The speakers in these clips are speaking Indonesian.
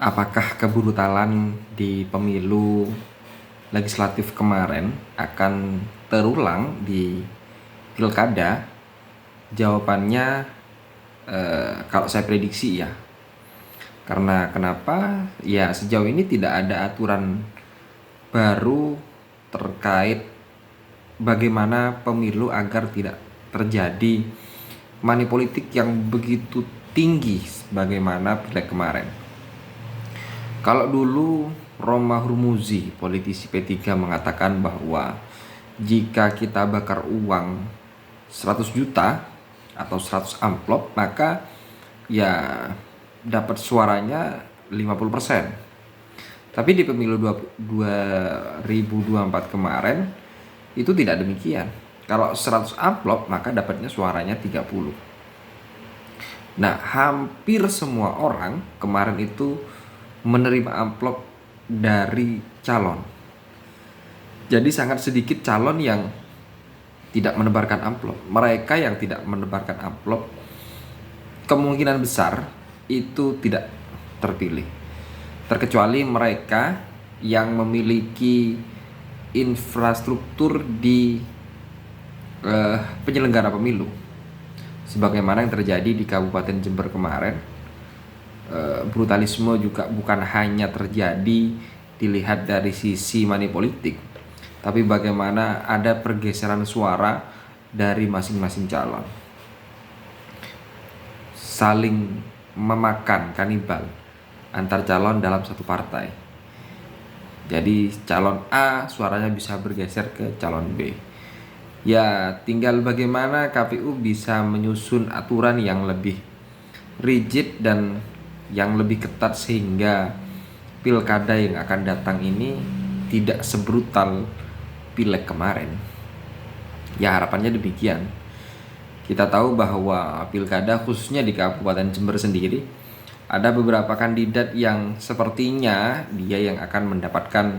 Apakah kebrutalan di pemilu legislatif kemarin akan terulang di pilkada? Jawabannya kalau saya prediksi ya. Karena kenapa? Ya sejauh ini tidak ada aturan baru terkait bagaimana pemilu agar tidak terjadi money politik yang begitu tinggi sebagaimana pileg kemarin. Kalau dulu Roma Hurmuzi, politisi P3 mengatakan bahwa jika kita bakar uang 100 juta atau 100 amplop, maka ya dapat suaranya 50%. Tapi di pemilu 2024 kemarin itu tidak demikian. Kalau 100 amplop maka dapatnya suaranya 30. Nah, hampir semua orang kemarin itu menerima amplop dari calon. Jadi sangat sedikit calon yang tidak menebarkan amplop. Mereka yang tidak menebarkan amplop kemungkinan besar itu tidak terpilih. Terkecuali mereka yang memiliki infrastruktur di penyelenggara pemilu. Sebagaimana yang terjadi di Kabupaten Jember kemarin. Brutalisme juga bukan hanya terjadi dilihat dari sisi money politik, tapi bagaimana ada pergeseran suara dari masing-masing calon, saling memakan kanibal antar calon dalam satu partai. Jadi calon A suaranya bisa bergeser ke calon B. Ya tinggal bagaimana KPU bisa menyusun aturan yang lebih rigid dan yang lebih ketat sehingga pilkada yang akan datang ini tidak sebrutal pileg kemarin. Ya harapannya demikian. Kita tahu bahwa pilkada khususnya di Kabupaten Jember sendiri ada beberapa kandidat yang sepertinya dia yang akan mendapatkan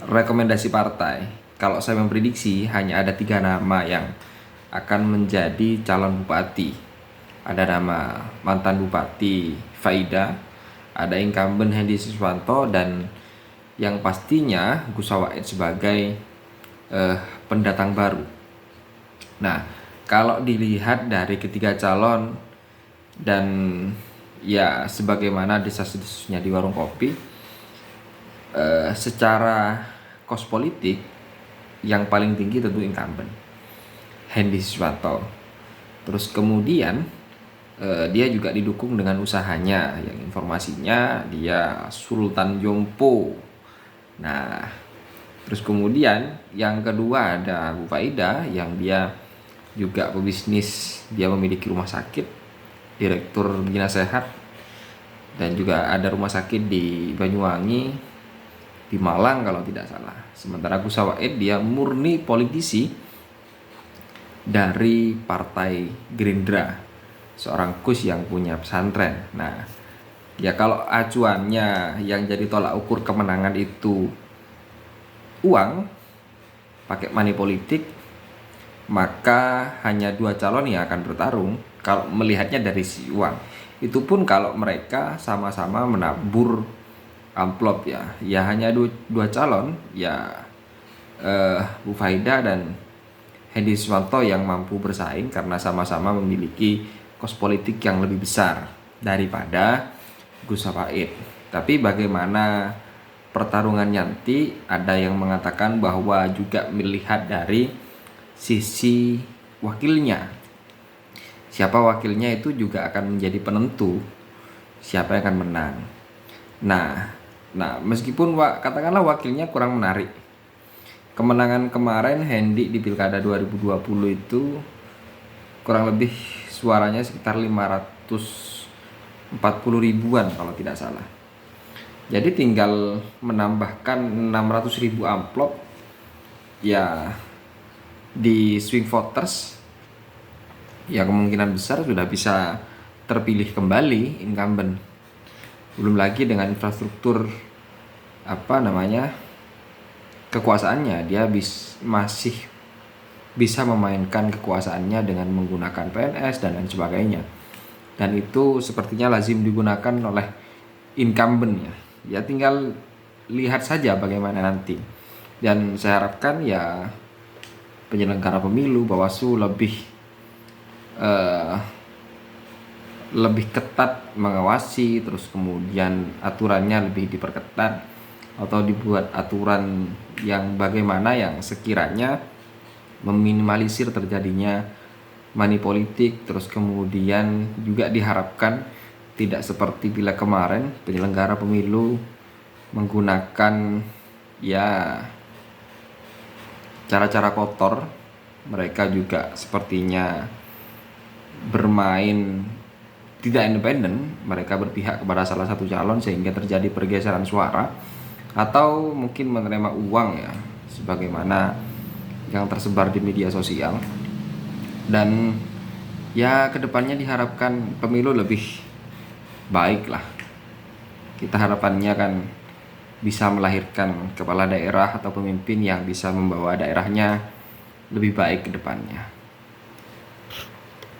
rekomendasi partai. Kalau saya memprediksi hanya ada 3 nama yang akan menjadi calon bupati. Ada nama mantan Bupati Faida, ada incumbent Hendy Siswanto, dan yang pastinya Gus Sawaid sebagai pendatang baru. Nah, kalau dilihat dari ketiga calon dan ya sebagaimana desas-desusnya di warung kopi, secara kos politik yang paling tinggi tentu incumbent Hendy Siswanto. Terus kemudian dia juga didukung dengan usahanya yang informasinya dia Sultan Jompo. Nah, terus kemudian yang kedua ada Bu Faida yang dia juga pebisnis, dia memiliki rumah sakit, direktur Bina Sehat, dan juga ada rumah sakit di Banyuwangi, di Malang kalau tidak salah. Sementara Gus Sawaid dia murni politisi dari Partai Gerindra, seorang Gus yang punya pesantren. Nah, ya kalau acuannya yang jadi tolak ukur kemenangan itu uang, pakai money politik, maka hanya 2 calon yang akan bertarung kalau melihatnya dari si uang. Itu pun kalau mereka sama-sama menabur amplop ya. Ya hanya 2 calon ya, Bu Faida dan Hendy Siswanto yang mampu bersaing karena sama-sama memiliki kos politik yang lebih besar daripada Gus Sawaid. Tapi bagaimana pertarungannya nanti, ada yang mengatakan bahwa juga melihat dari sisi wakilnya. Siapa wakilnya itu juga akan menjadi penentu siapa yang akan menang. Nah, meskipun katakanlah wakilnya kurang menarik. Kemenangan kemarin Hendy di Pilkada 2020 itu kurang lebih suaranya sekitar 540 ribuan kalau tidak salah. Jadi tinggal menambahkan 600 ribu amplop ya di swing voters, ya kemungkinan besar sudah bisa terpilih kembali incumbent. Belum lagi dengan infrastruktur kekuasaannya, dia masih bisa memainkan kekuasaannya dengan menggunakan PNS dan lain sebagainya. dan itu sepertinya lazim digunakan oleh incumbent ya. Ya tinggal lihat saja bagaimana nanti. Dan saya harapkan ya penyelenggara pemilu Bawaslu lebih ketat mengawasi, terus kemudian aturannya lebih diperketat atau dibuat aturan yang bagaimana yang sekiranya meminimalisir terjadinya money politik. Terus kemudian juga diharapkan tidak seperti bila kemarin penyelenggara pemilu menggunakan ya cara-cara kotor. Mereka juga sepertinya bermain tidak independen, mereka berpihak kepada salah satu calon sehingga terjadi pergeseran suara, atau mungkin menerima uang ya sebagaimana yang tersebar di media sosial. Dan ya kedepannya diharapkan pemilu lebih baik lah. Kita harapannya kan bisa melahirkan kepala daerah atau pemimpin yang bisa membawa daerahnya lebih baik ke depannya.